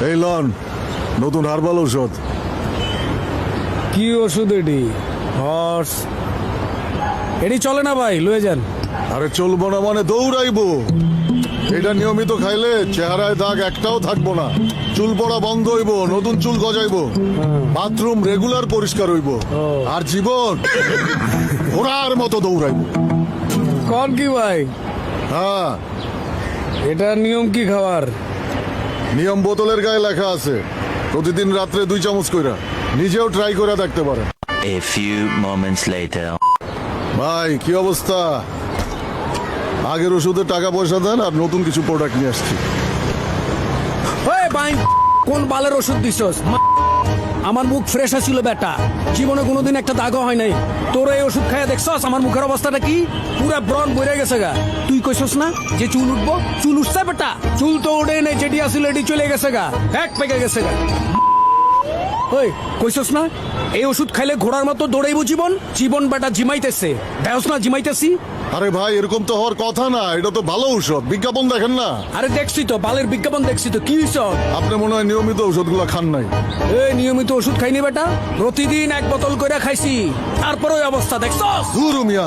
এই লন নতুন হার্বাল ঔষধ। কি ওষুধ এটি? হর্স এটি চলে না ভাই, লয়ে যান। আরে চলবো না মানে দৌড়াইবো। এটা নিয়মিত খাইলে চেহারায় দাগ একটাও থাকবো না, চুল পড়া বন্ধ হইব, নতুন চুল গজাইবো, বাথরুম রেগুলার পরিষ্কার হইব, আর জীবন ঘোড়ার মতো দৌড়াইবো। কন কি ভাই? হ্যাঁ, এটার নিয়ম কি খাওয়ার? নিয়ম বোতলের গায়ে লেখা আছে, প্রতিদিন রাত্রে 2 চামচ কইরা। নিজেও ট্রাই করে দেখতে পারেন। A few moments later. ভাই কি অবস্থা? আগের ওষুধের টাকা পয়সা দেন, আর নতুন কিছু প্রোডাক্ট নিয়ে আসছি। ওই ভাই, কোন বালের ওষুধ দিছস? আমার মুখ ফ্রেশ আছিল বেটা, জীবনে কোনোদিন একটা দাগও হয় নাই। তোর এই ওষুধ খাইয়া দেখছস আমার মুখের অবস্থাটা কি? পুরা ব্রণ বইরে গেছে গা। তুই কইছস না যে চুল উঠবো? চুল উঠছে বেটা? চুল তো ওঠে নাই, যেটি আছিল এটি চলে গেছে গা, এক পেকে গেছে গা। ওই কইছস না এই ওষুধ খাইলে ঘোড়ার মতো দৌড়াইবো জীবন? জীবন বেটা জিমাইতেছে, দেহস না জিমাইতেছি। আরে ভাই এরকম তো হওয়ার কথা না, এটা তো ভালো ঔষধ, বিজ্ঞাপন দেখেন না? আরে দেখছি তো, বালের বিজ্ঞাপন দেখছি তো, কি হইছ? আপনি মনে হয় নিয়মিত ঔষধগুলো খান নাই। এই নিয়মিত ওষুধ খাইনি বেটা, প্রতিদিন 1 বোতল করে খাইছি, তারপর ওই অবস্থা দেখছস। ধুর মিয়া।